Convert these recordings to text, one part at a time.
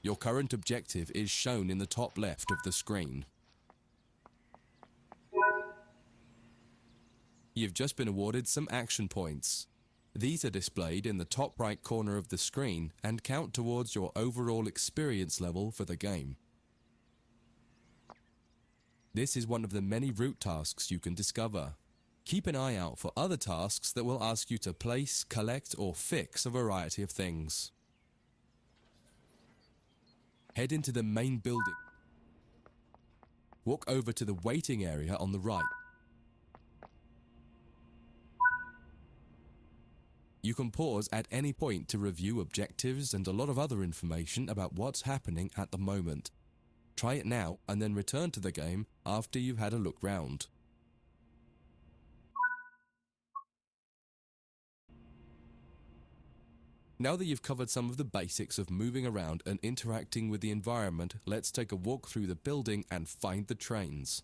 Your current objective is shown in the top left of the screen. You've just been awarded some action points. These are displayed in the top right corner of the screen and count towards your overall experience level for the game. This is one of the many route tasks you can discover. Keep an eye out for other tasks that will ask you to place, collect, or fix a variety of things. Head into the main building. Walk over to the waiting area on the right. You can pause at any point to review objectives and a lot of other information about what's happening at the moment. Try it now and then return to the game after you've had a look round. Now that you've covered some of the basics of moving around and interacting with the environment, let's take a walk through the building and find the trains.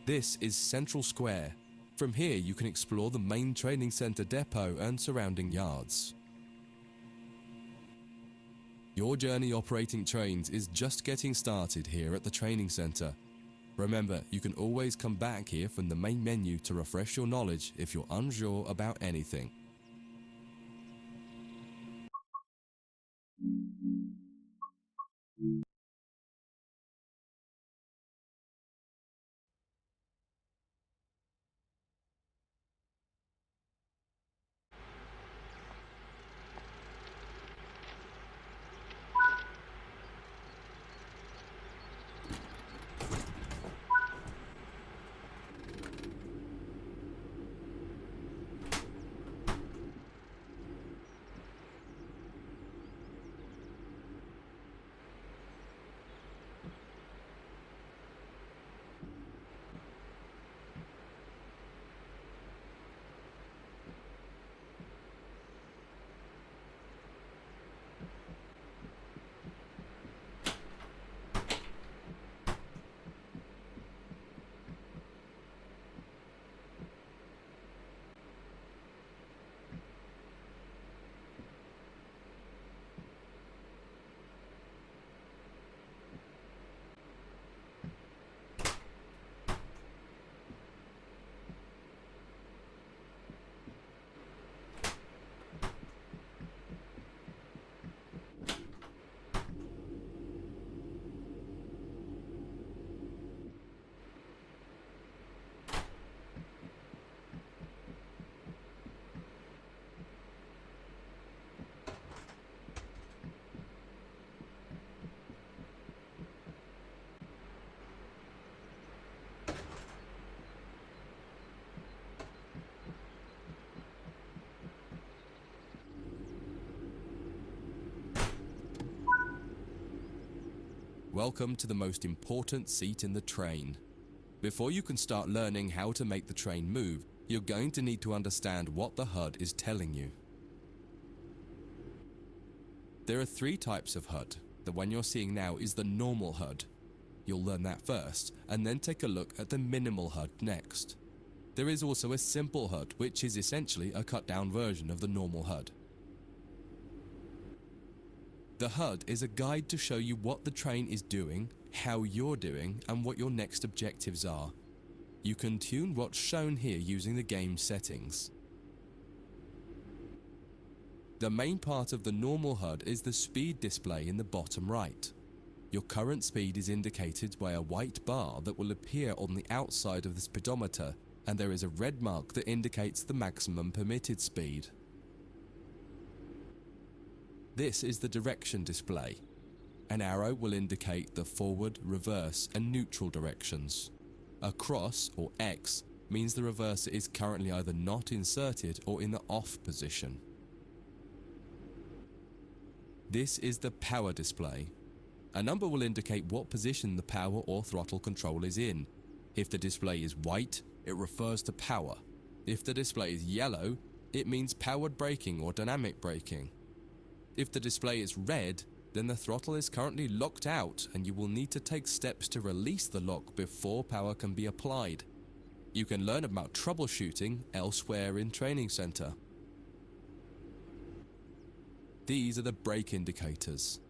This is Central Square. From here you can explore the main training center depot and surrounding yards. Your journey operating trains is just getting started here at the training center. Remember, you can always come back here from the main menu to refresh your knowledge if you're unsure about anything. Welcome to the most important seat in the train. Before you can start learning how to make the train move, you're going to need to understand what the HUD is telling you. There are three types of HUD. The one you're seeing now is the normal HUD. You'll learn that first, and then take a look at the minimal HUD next. There is also a simple HUD, which is essentially a cut-down version of the normal HUD. The HUD is a guide to show you what the train is doing, how you're doing, and what your next objectives are. You can tune what's shown here using the game settings. The main part of the normal HUD is the speed display in the bottom right. Your current speed is indicated by a white bar that will appear on the outside of the speedometer, and there is a red mark that indicates the maximum permitted speed. This is the direction display. An arrow will indicate the forward, reverse, and neutral directions. A cross, or X, means the reverser is currently either not inserted or in the off position. This is the power display. A number will indicate what position the power or throttle control is in. If the display is white, it refers to power. If the display is yellow, It means powered braking or dynamic braking. If the display is red, then the throttle is currently locked out and you will need to take steps to release the lock before power can be applied. You can learn about troubleshooting elsewhere in Training Center. These are the brake indicators.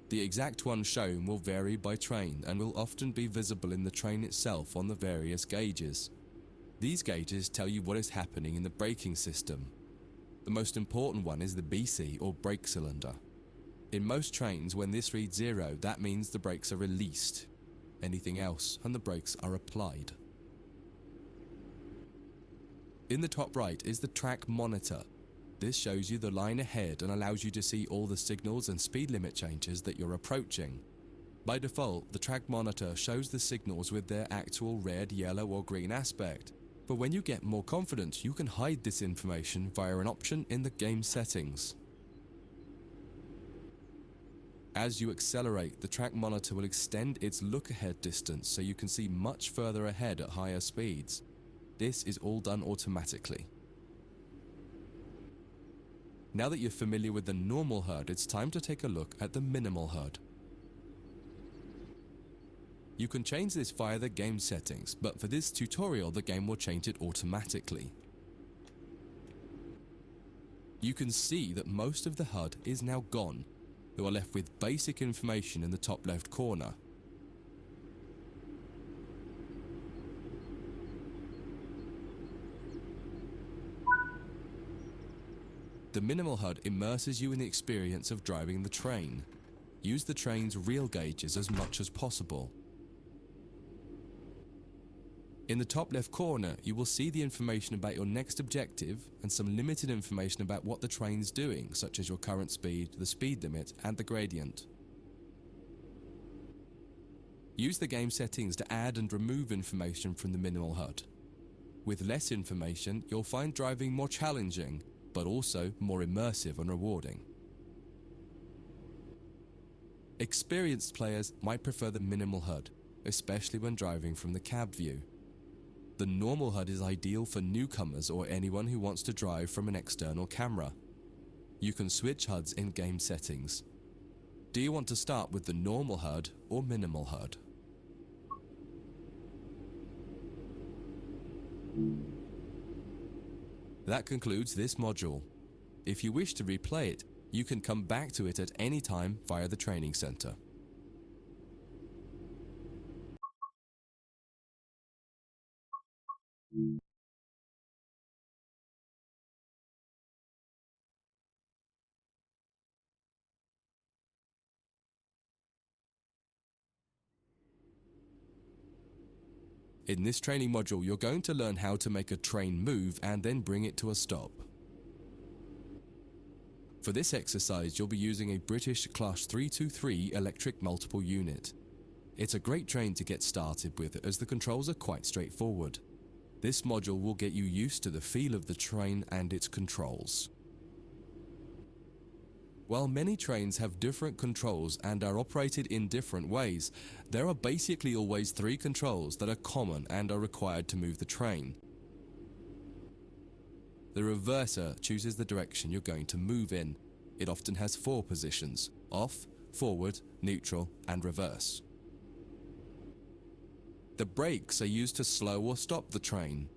The exact one shown will vary by train and will often be visible in the train itself on the various gauges. These gauges tell you what is happening in the braking system. The most important one is the BC or brake cylinder. In most trains, when this reads 0, that means the brakes are released. Anything else and the brakes are applied. In the top right is the track monitor. This shows you the line ahead and allows you to see all the signals and speed limit changes that you're approaching. By default, the track monitor shows the signals with their actual red, yellow or green aspect. But when you get more confident, you can hide this information via an option in the game settings. As you accelerate, the track monitor will extend its look-ahead distance so you can see much further ahead at higher speeds. This is all done automatically. Now that you're familiar with the normal HUD, it's time to take a look at the minimal HUD. You can change this via the game settings, but for this tutorial the game will change it automatically. You can see that most of the HUD is now gone. You are left with basic information in the top left corner. The minimal HUD immerses you in the experience of driving the train. Use the train's real gauges as much as possible. In the top left corner, you will see the information about your next objective and some limited information about what the train's doing, such as your current speed, the speed limit, and the gradient. Use the game settings to add and remove information from the minimal HUD. With less information, you'll find driving more challenging, but also more immersive and rewarding. Experienced players might prefer the minimal HUD, especially when driving from the cab view. The normal HUD is ideal for newcomers or anyone who wants to drive from an external camera. You can switch HUDs in game settings. Do you want to start with the normal HUD or minimal HUD? That concludes this module. If you wish to replay it, you can come back to it at any time via the Training Center. In this training module, you're going to learn how to make a train move and then bring it to a stop. For this exercise, you'll be using a British Class 323 electric multiple unit. It's a great train to get started with as the controls are quite straightforward. This module will get you used to the feel of the train and its controls. While many trains have different controls and are operated in different ways, there are basically always 3 controls that are common and are required to move the train. The reverser chooses the direction you're going to move in. It often has 4 positions: off, forward, neutral, and reverse. The brakes are used to slow or stop the train.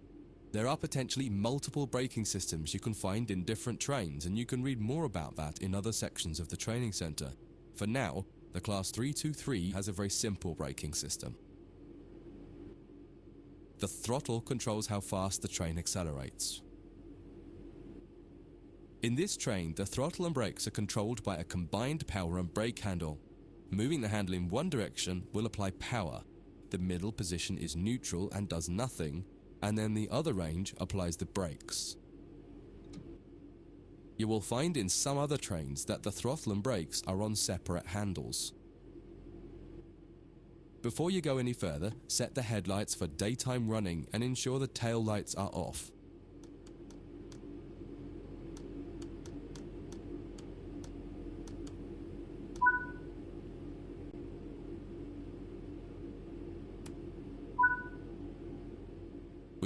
There are potentially multiple braking systems you can find in different trains, and you can read more about that in other sections of the Training Center. For now, the Class 323 has a very simple braking system. The throttle controls how fast the train accelerates. In this train, the throttle and brakes are controlled by a combined power and brake handle. Moving the handle in one direction will apply power. The middle position is neutral and does nothing, and then the other range applies the brakes. You will find in some other trains that the throttle and brakes are on separate handles. Before you go any further, set the headlights for daytime running and ensure the tail lights are off.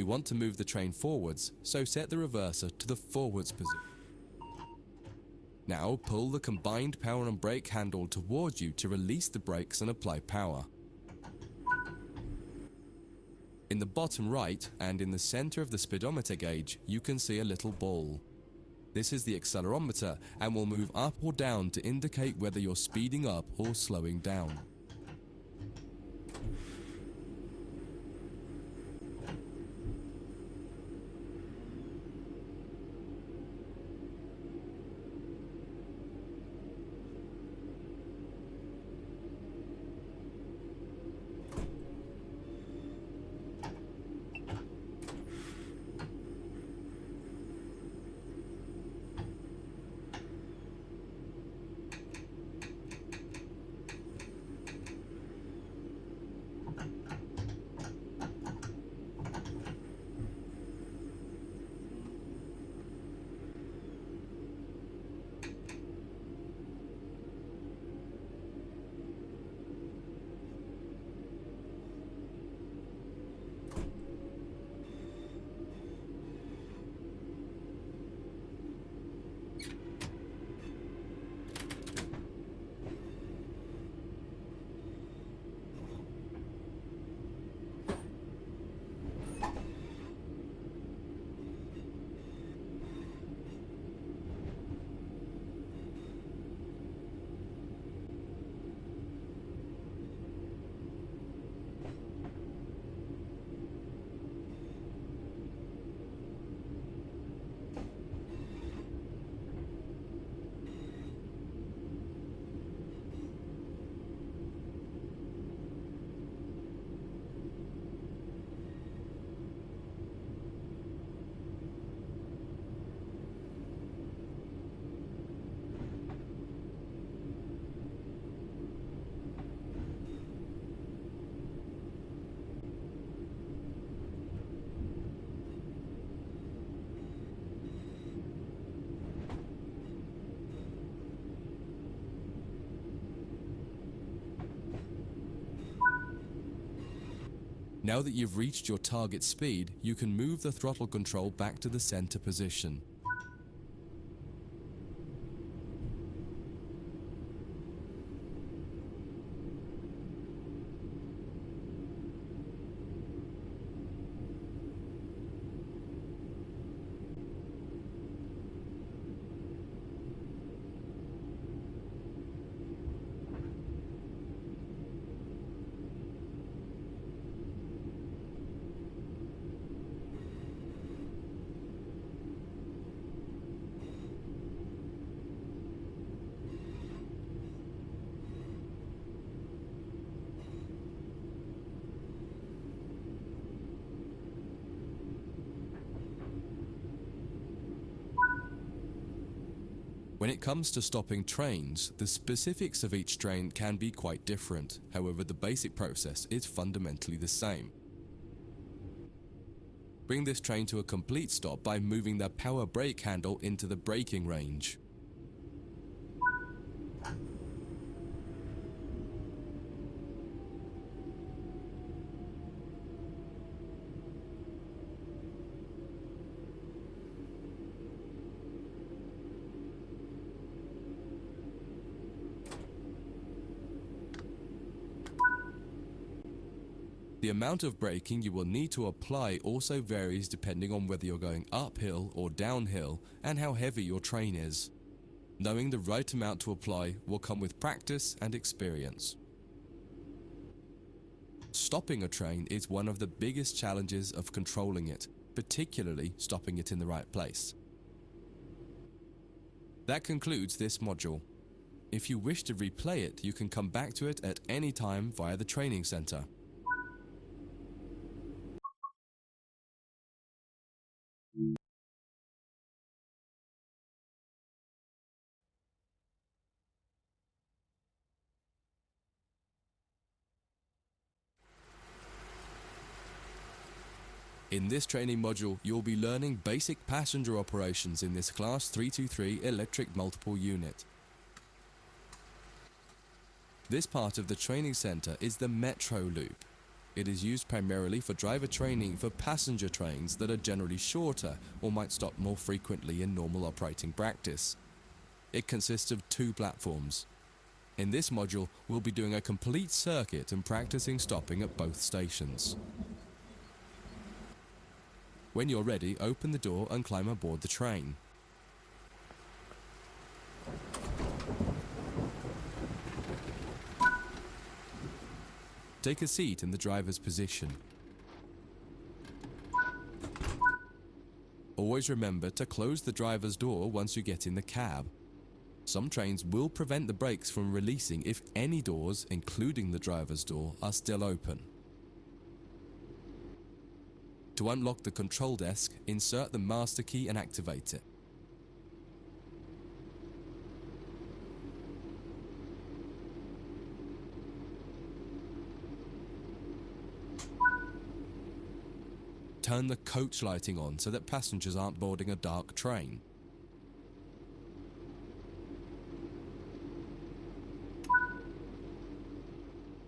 We want to move the train forwards, so set the reverser to the forwards position. Now pull the combined power and brake handle towards you to release the brakes and apply power. In the bottom right and in the center of the speedometer gauge, you can see a little ball. This is the accelerometer and will move up or down to indicate whether you're speeding up or slowing down. Now that you've reached your target speed, you can move the throttle control back to the center position. When it comes to stopping trains, the specifics of each train can be quite different. However, the basic process is fundamentally the same. Bring this train to a complete stop by moving the power brake handle into the braking range. The amount of braking you will need to apply also varies depending on whether you're going uphill or downhill and how heavy your train is. Knowing the right amount to apply will come with practice and experience. Stopping a train is one of the biggest challenges of controlling it, particularly stopping it in the right place. That concludes this module. If you wish to replay it, you can come back to it at any time via the training center. In this training module, you'll be learning basic passenger operations in this Class 323 electric multiple unit. This part of the training center is the Metro Loop. It is used primarily for driver training for passenger trains that are generally shorter or might stop more frequently in normal operating practice. It consists of 2 platforms. In this module, we'll be doing a complete circuit and practicing stopping at both stations. When you're ready, open the door and climb aboard the train. Take a seat in the driver's position. Always remember to close the driver's door once you get in the cab. Some trains will prevent the brakes from releasing if any doors, including the driver's door, are still open. To unlock the control desk, insert the master key and activate it. Turn the coach lighting on so that passengers aren't boarding a dark train.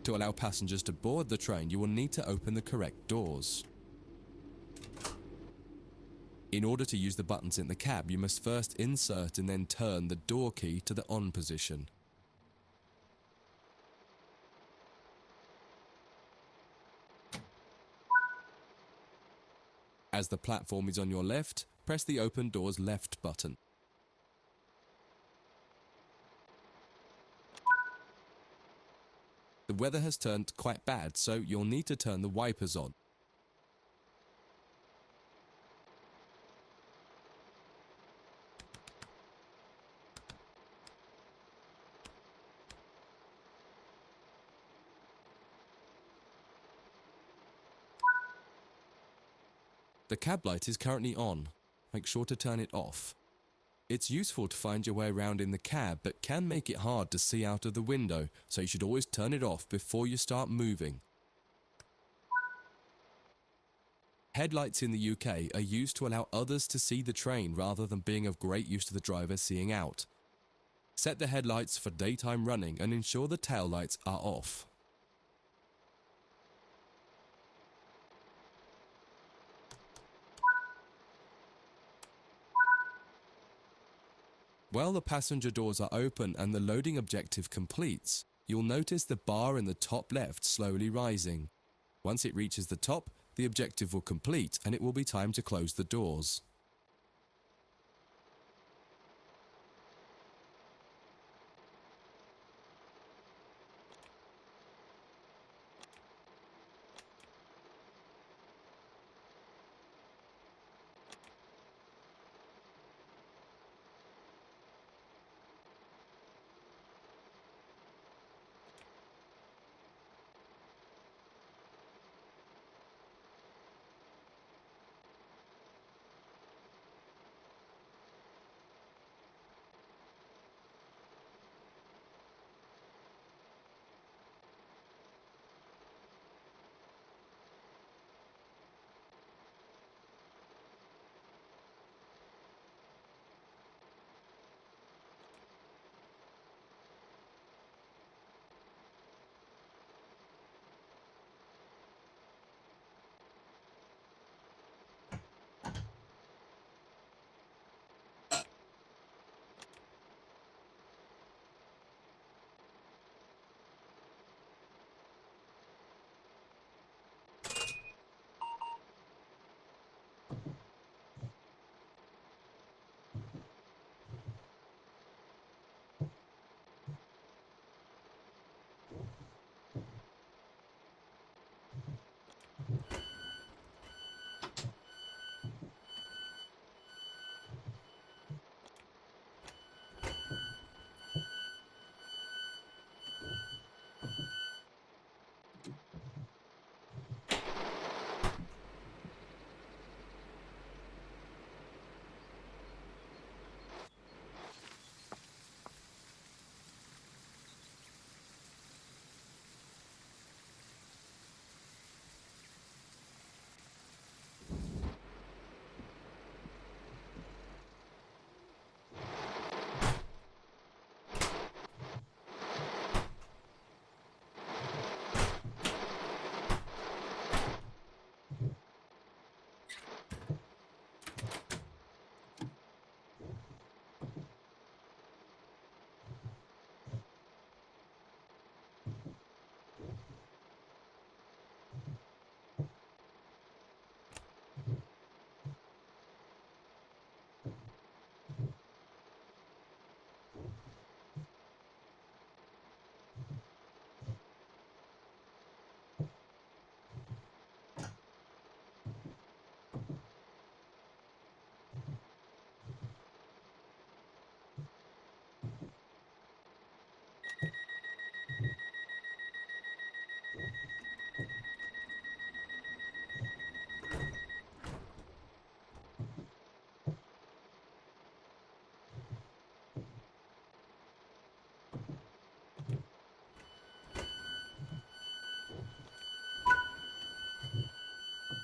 To allow passengers to board the train, you will need to open the correct doors. In order to use the buttons in the cab, you must first insert and then turn the door key to the on position. As the platform is on your left, press the open doors left button. The weather has turned quite bad, so you'll need to turn the wipers on. The cab light is currently on. Make sure to turn it off. It's useful to find your way around in the cab, but can make it hard to see out of the window, so you should always turn it off before you start moving. Headlights in the UK are used to allow others to see the train rather than being of great use to the driver seeing out. Set the headlights for daytime running and ensure the tail lights are off. While the passenger doors are open and the loading objective completes, you'll notice the bar in the top left slowly rising. Once it reaches the top, the objective will complete and it will be time to close the doors.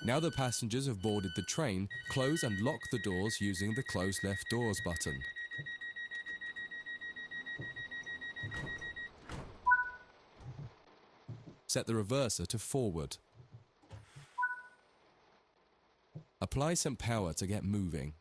Now the passengers have boarded the train, close and lock the doors using the Close Left Doors button. Set the reverser to forward. Apply some power to get moving.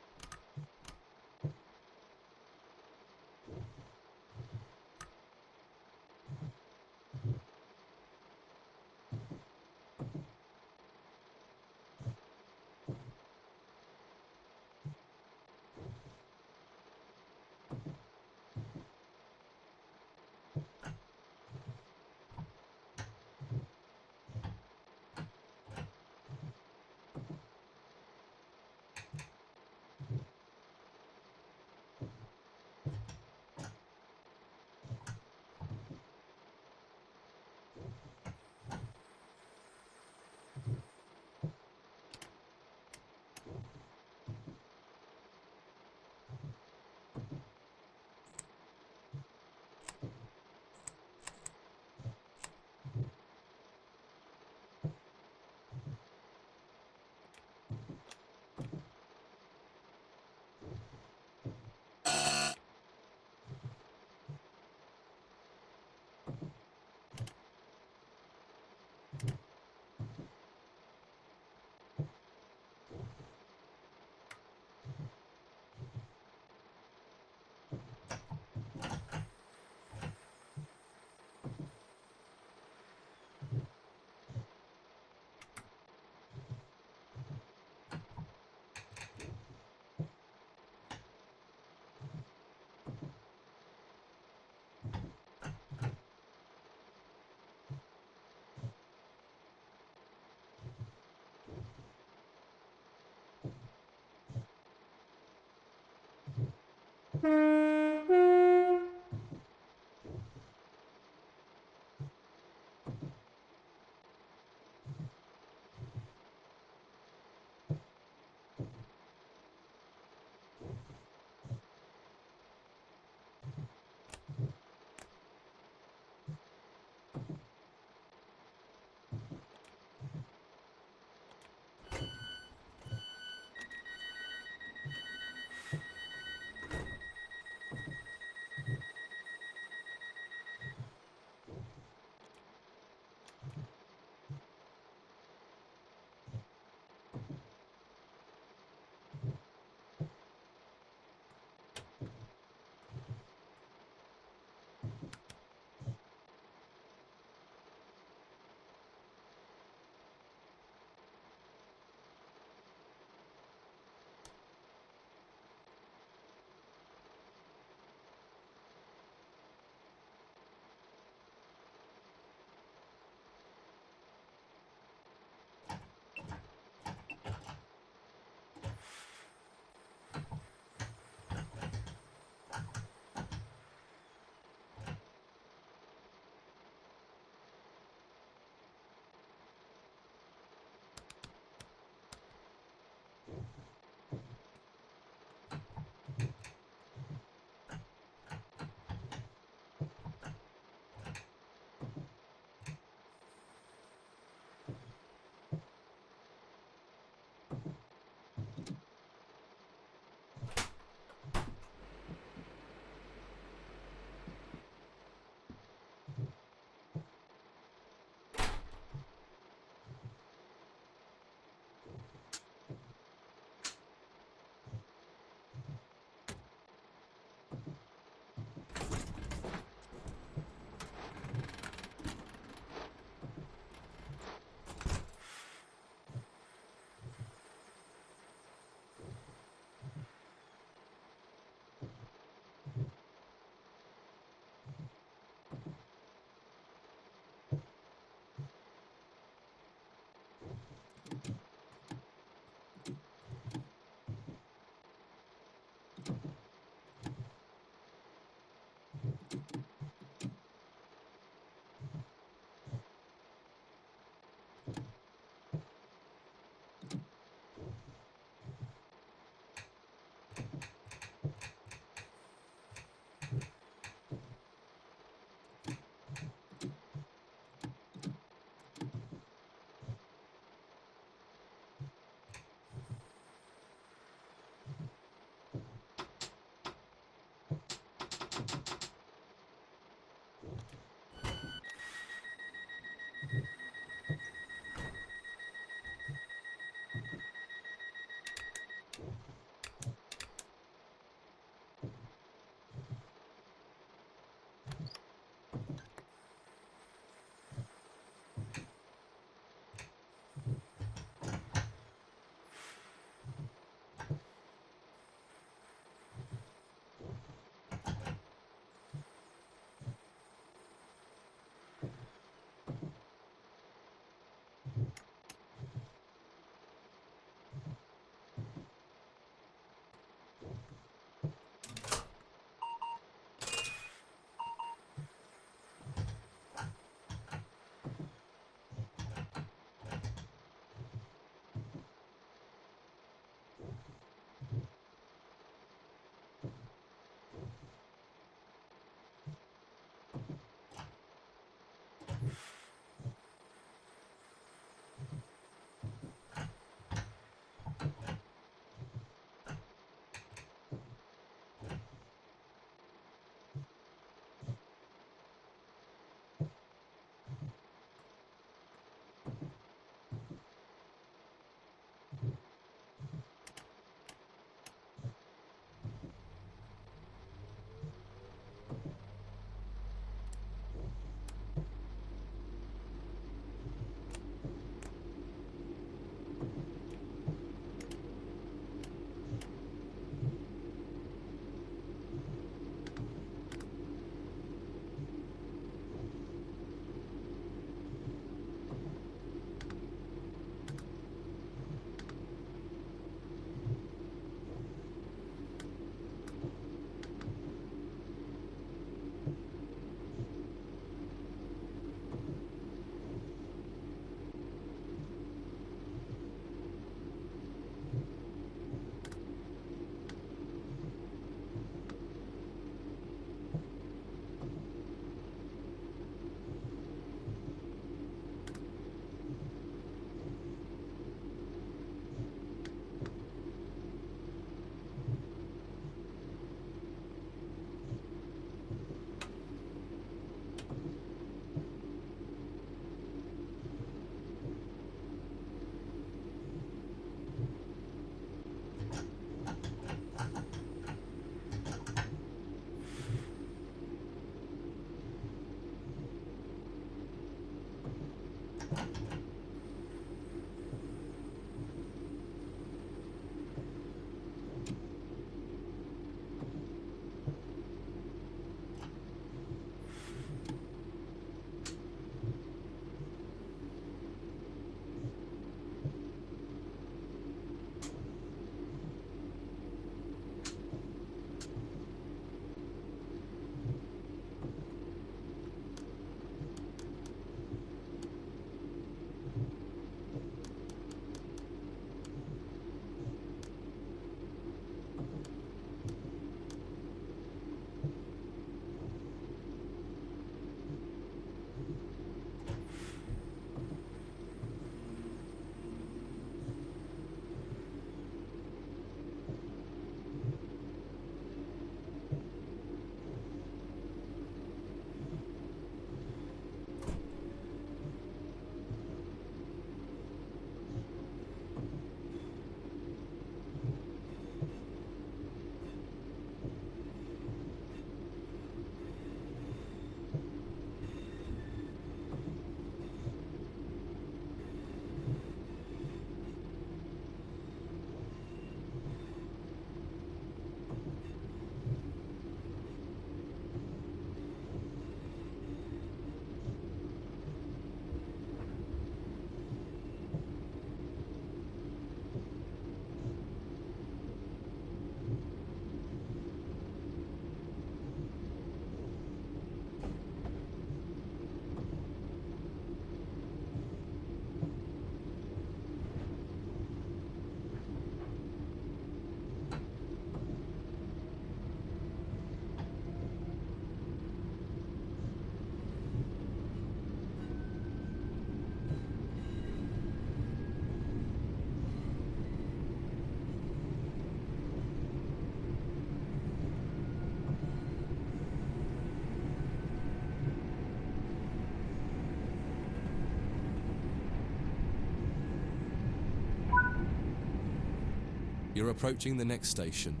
You're approaching the next station.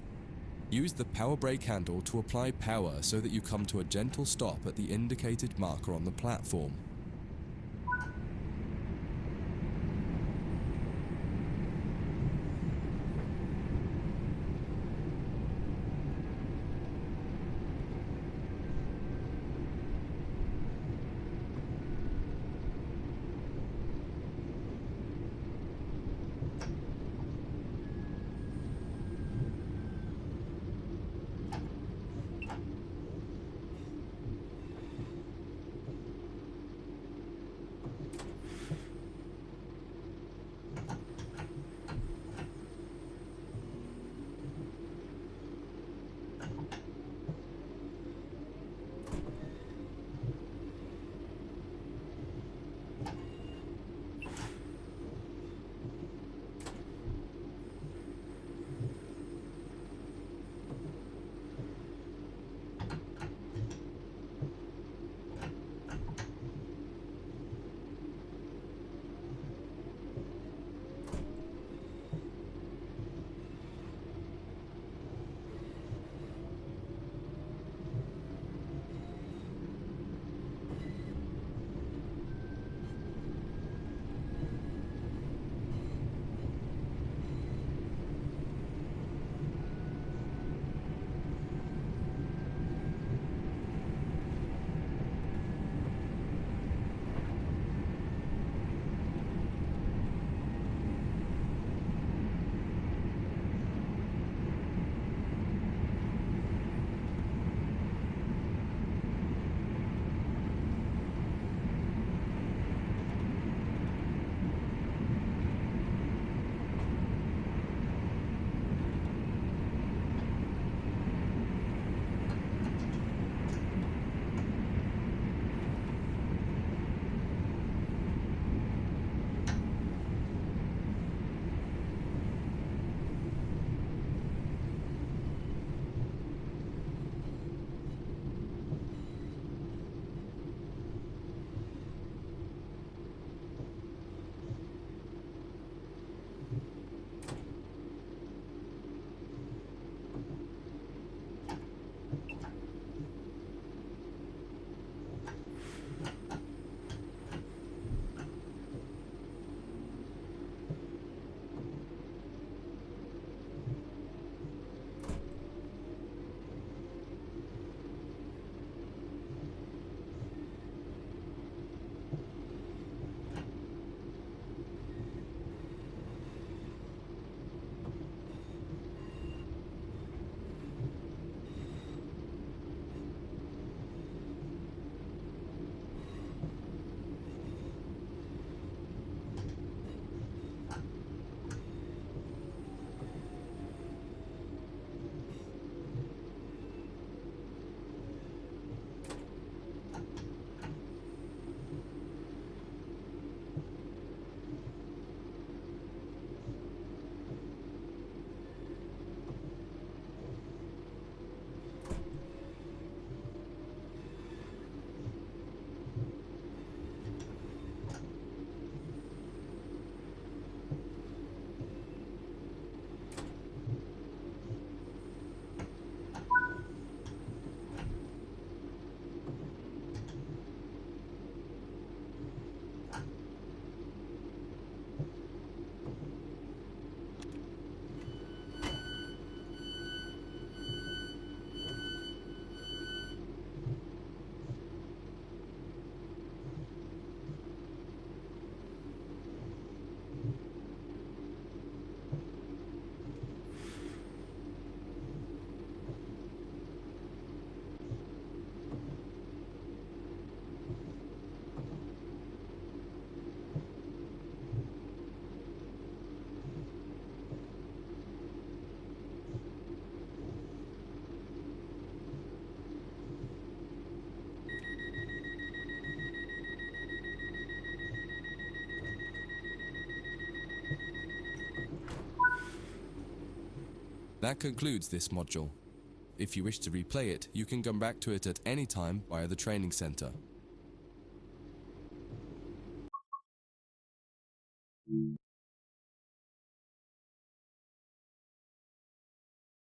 Use the power brake handle to apply power so that you come to a gentle stop at the indicated marker on the platform. That concludes this module. If you wish to replay it, you can come back to it at any time via the training center.